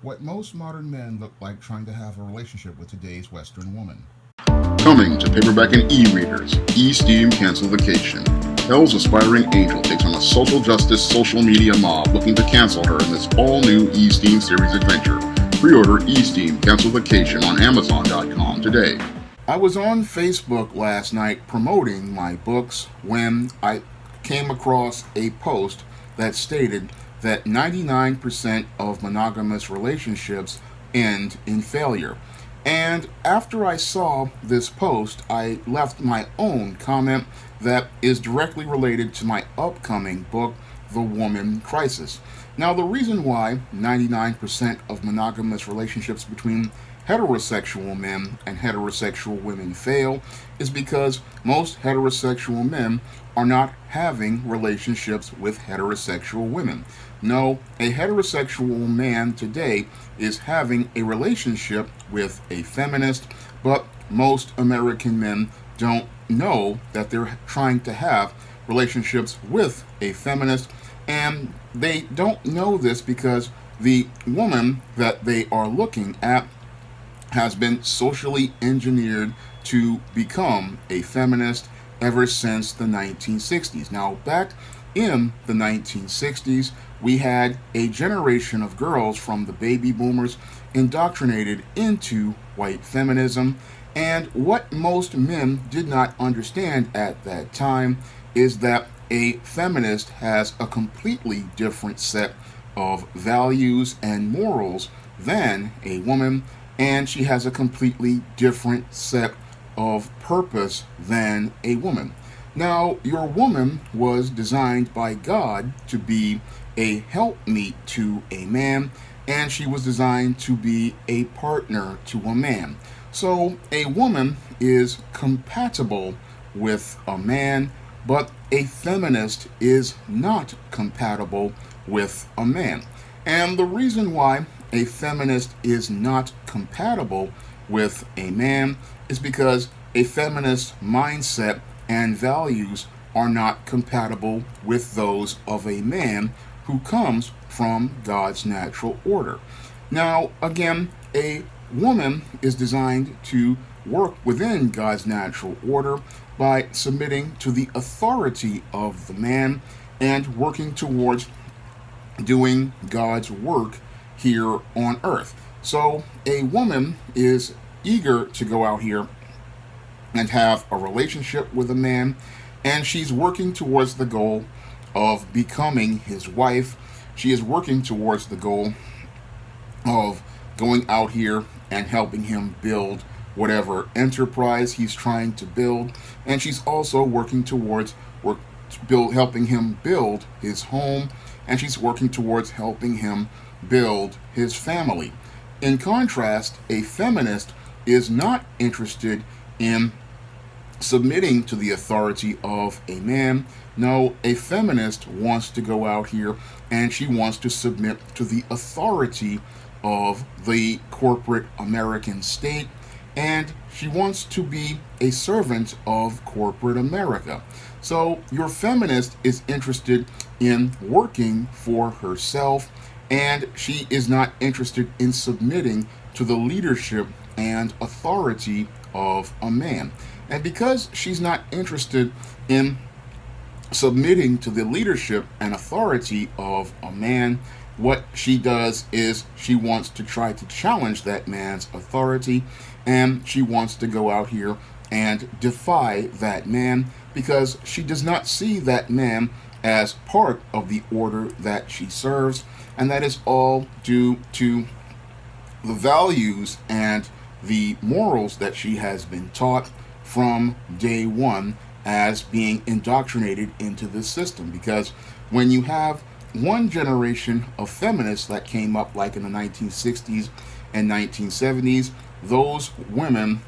What most modern men look like trying to have a relationship with today's Western woman. Coming to paperback and e-readers, E-Steam Cancel Vacation. Hell's aspiring angel takes on a social justice social media mob looking to cancel her in this all-new E-Steam series adventure. Pre-order E-Steam Cancel Vacation on Amazon.com today. I was on Facebook last night promoting my books when I came across a post that stated that 99% of monogamous relationships end in failure. And after I saw this post, I left my own comment that is directly related to my upcoming book, The Woman Crisis. Now, the reason why 99% of monogamous relationships between heterosexual men and heterosexual women fail is because most heterosexual men are not having relationships with heterosexual women. No, a heterosexual man today is having a relationship with a feminist, but most American men don't know that they're trying to have relationships with a feminist, and they don't know this because the woman that they are looking at has been socially engineered to become a feminist ever since the 1960s. Now, back in the 1960s, we had a generation of girls from the baby boomers indoctrinated into white feminism, and what most men did not understand at that time is that a feminist has a completely different set of values and morals than a woman, and she has a completely different set of purpose than a woman. Now, your woman was designed by God to be a helpmeet to a man, and she was designed to be a partner to a man. So, a woman is compatible with a man, but a feminist is not compatible with a man. And the reason why a feminist is not compatible with a man is because a feminist mindset and values are not compatible with those of a man who comes from God's natural order. Now, again, a woman is designed to work within God's natural order by submitting to the authority of the man and working towards doing God's work here on earth. So a woman is eager to go out here and have a relationship with a man, and she's working towards the goal of becoming his wife. She is working towards the goal of going out here and helping him build whatever enterprise he's trying to build, and she's also working towards helping him build his home, and she's working towards helping him build his family. In contrast, a feminist is not interested in submitting to the authority of a man. No, a feminist wants to go out here and she wants to submit to the authority of the corporate American state, and she wants to be a servant of corporate America. So your feminist is interested in working for herself, and she is not interested in submitting to the leadership and authority of a man. And because she's not interested in submitting to the leadership and authority of a man, what she does is she wants to try to challenge that man's authority, and she wants to go out here and defy that man because she does not see that man as part of the order that she serves, and that is all due to the values and the morals that she has been taught from day one as being indoctrinated into this system. Because when you have one generation of feminists that came up like in the 1960s and 1970s, those women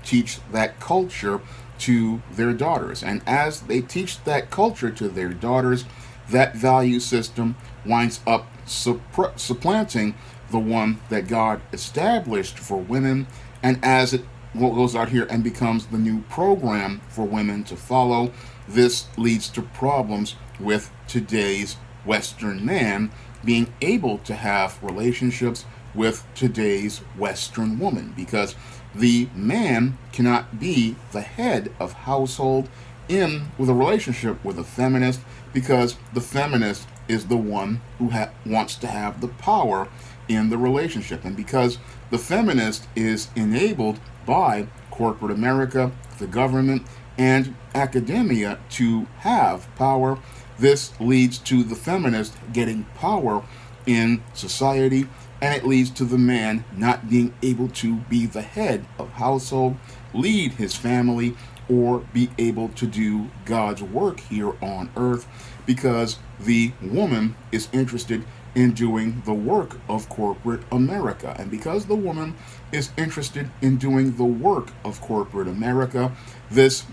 teach that culture to their daughters. And as they teach that culture to their daughters, that value system winds up supplanting the one that God established for women. And as it goes out here and becomes the new program for women to follow, this leads to problems with today's Western man being able to have relationships with today's Western woman, because the man cannot be the head of household in with a relationship with a feminist, because the feminist is the one who wants to have the power in the relationship. And because the feminist is enabled by corporate America, the government, and academia to have power, this leads to the feminist getting power in society, and it leads to the man not being able to be the head of household, lead his family, or be able to do God's work here on earth, because the woman is interested in doing the work of corporate America. And because the woman is interested in doing the work of corporate America, this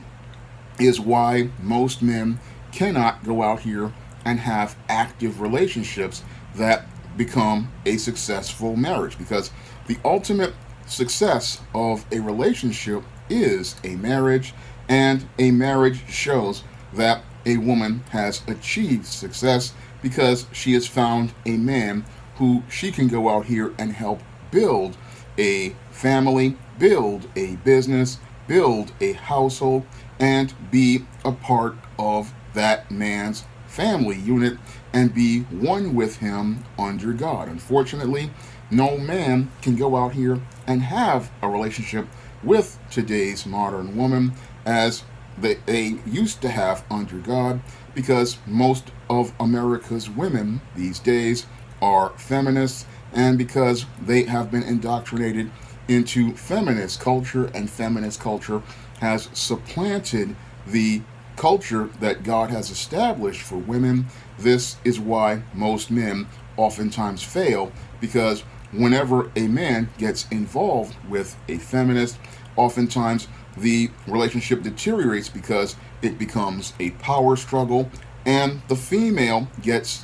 is why most men cannot go out here and have active relationships that become a successful marriage, because the ultimate success of a relationship is a marriage, and a marriage shows that a woman has achieved success because she has found a man who she can go out here and help build a family, build a business, build a household, and be a part of that man's family unit and be one with him under God. Unfortunately, no man can go out here and have a relationship with today's modern woman as they used to have under God, because most of America's women these days are feminists, and because they have been indoctrinated into feminist culture, and feminist culture has supplanted the culture that God has established for women. This is why most men oftentimes fail, because whenever a man gets involved with a feminist, oftentimes the relationship deteriorates because it becomes a power struggle, and the female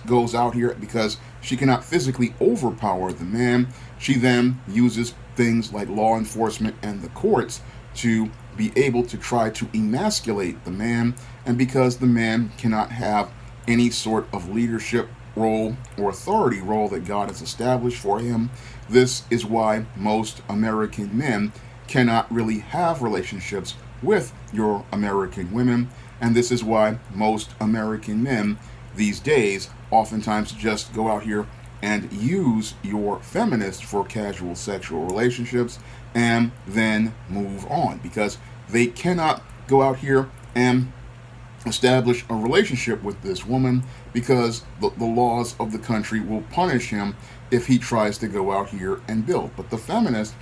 goes out here because she cannot physically overpower the man. She then uses things like law enforcement and the courts to be able to try to emasculate the man, and because the man cannot have any sort of leadership role or authority role that God has established for him, this is why most American men cannot really have relationships with your American women, and this is why most American men these days oftentimes just go out here and use your feminist for casual sexual relationships and then move on, because they cannot go out here and establish a relationship with this woman, because the laws of the country will punish him if he tries to go out here and build. But the feminist,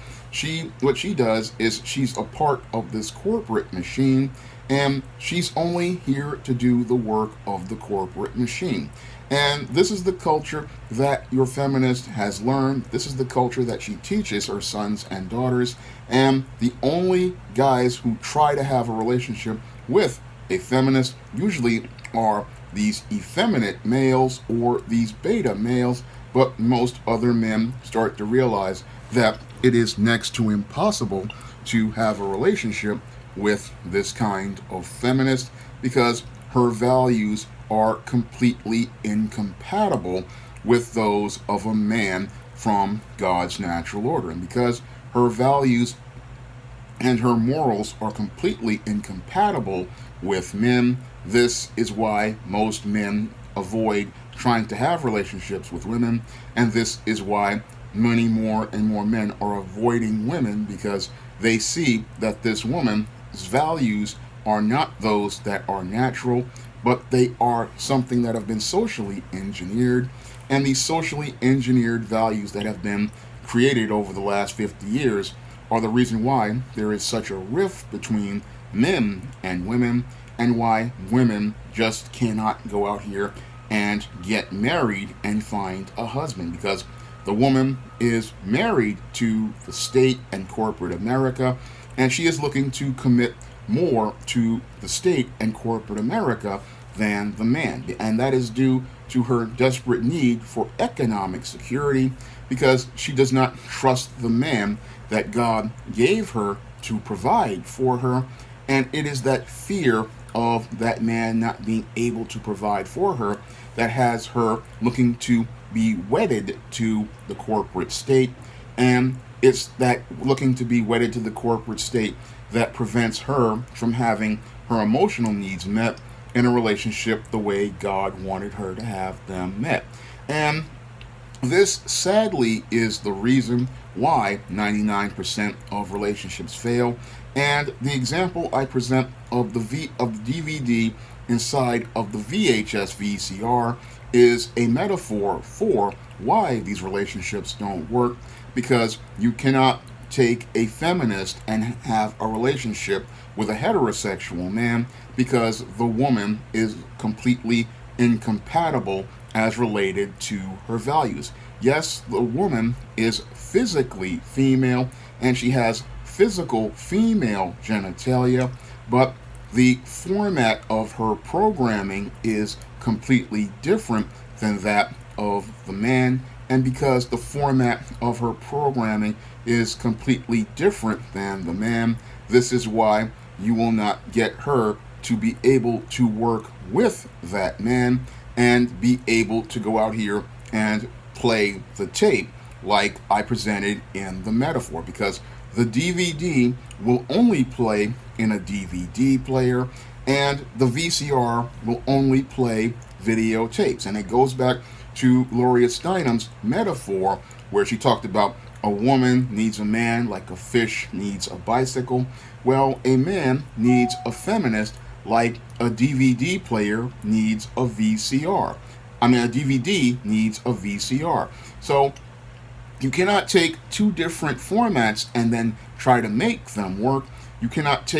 what she does is she's a part of this corporate machine, and she's only here to do the work of the corporate machine. And this is the culture that your feminist has learned. This is the culture that she teaches her sons and daughters. And the only guys who try to have a relationship with a feminist usually are these effeminate males or these beta males. But most other men start to realize that it is next to impossible to have a relationship with this kind of feminist, because her values are completely incompatible with those of a man from God's natural order. And because her values and her morals are completely incompatible with men, this is why most men avoid trying to have relationships with women, and this is why many more and more men are avoiding women, because they see that this woman's values are not those that are natural, but they are something that have been socially engineered. And these socially engineered values that have been created over the last 50 years are the reason why there is such a rift between men and women, and why women just cannot go out here and get married and find a husband, because the woman is married to the state and corporate America, and she is looking to commit more to the state and corporate America than the man. And that is due to her desperate need for economic security, because she does not trust the man that God gave her to provide for her. And it is that fear of that man not being able to provide for her that has her looking to be wedded to the corporate state. And it's that looking to be wedded to the corporate state that prevents her from having her emotional needs met in a relationship the way God wanted her to have them met. And this sadly is the reason why 99% of relationships fail. And the example I present of the DVD inside of the VHS VCR is a metaphor for why these relationships don't work, because you cannot take a feminist and have a relationship with a heterosexual man, because the woman is completely incompatible as related to her values. Yes, the woman is physically female and she has physical female genitalia, but the format of her programming is completely different than that of the man. And because the format of her programming is completely different than the man, this is why you will not get her to be able to work with that man and be able to go out here and play the tape like I presented in the metaphor, because the DVD will only play in a DVD player and the VCR will only play videotapes. And it goes back to Gloria Steinem's metaphor where she talked about a woman needs a man like a fish needs a bicycle. Well, a man needs a feminist like a DVD player needs a VCR. A DVD needs a VCR. So you cannot take two different formats and then try to make them work. You cannot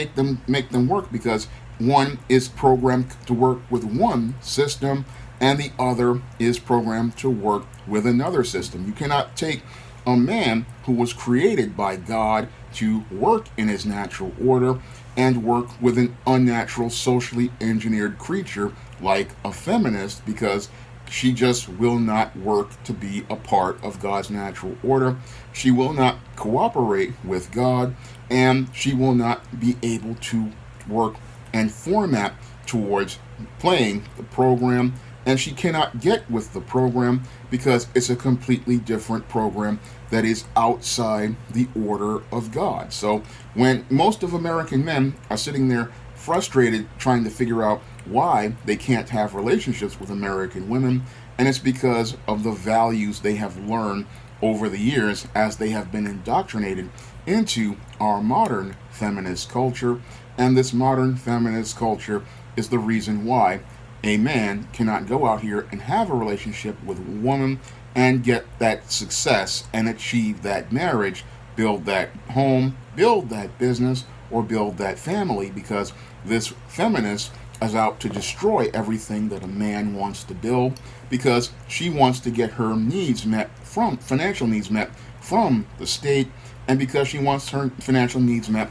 make them work because one is programmed to work with one system and the other is programmed to work with another system. You cannot take a man who was created by God to work in his natural order and work with an unnatural, socially engineered creature like a feminist, because she just will not work to be a part of God's natural order. She will not cooperate with God, and she will not be able to work and format towards playing the program, and she cannot get with the program because it's a completely different program that is outside the order of God. So when most of American men are sitting there frustrated trying to figure out why they can't have relationships with American women, and it's because of the values they have learned over the years as they have been indoctrinated into our modern feminist culture. And this modern feminist culture is the reason why a man cannot go out here and have a relationship with a woman and get that success and achieve that marriage, build that home, build that business, or build that family, because this feminist is out to destroy everything that a man wants to build, because she wants to get her needs met from financial needs met from the state, and because she wants her financial needs met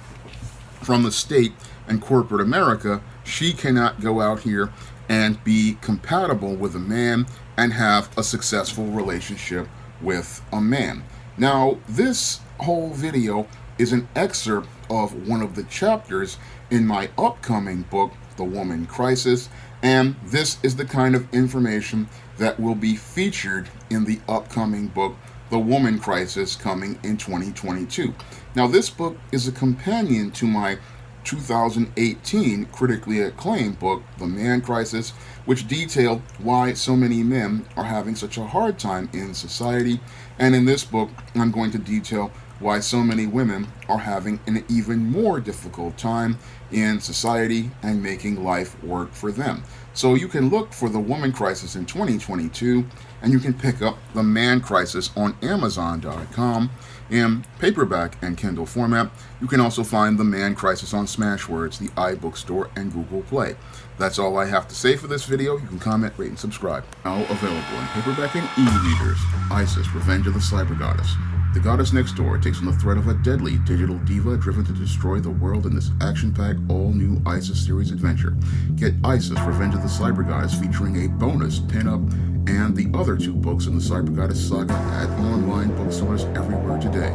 from the state and corporate America, she cannot go out here and be compatible with a man and have a successful relationship with a man. Now, this whole video is an excerpt of one of the chapters in my upcoming book, The Woman Crisis, and this is the kind of information that will be featured in the upcoming book, The Woman Crisis, coming in 2022. Now, this book is a companion to my 2018 critically acclaimed book, The Man Crisis, which detailed why so many men are having such a hard time in society. And in this book, I'm going to detail why so many women are having an even more difficult time in society and making life work for them. So you can look for The Woman Crisis in 2022, and you can pick up The Man Crisis on Amazon.com in paperback and Kindle format. You can also find The Man Crisis on Smashwords, the iBookstore, and Google Play. That's all I have to say for this video. You can comment, rate, and subscribe. Now available in paperback and e-readers, Isis, Revenge of the Cyber Goddess. The goddess next door takes on the threat of a deadly digital diva driven to destroy the world in this action-packed, all-new Isis series adventure. Get Isis, Revenge of the Cyber Goddess, featuring a bonus pin-up and the other two books in the Cyber Goddess saga at online bookstores everywhere today.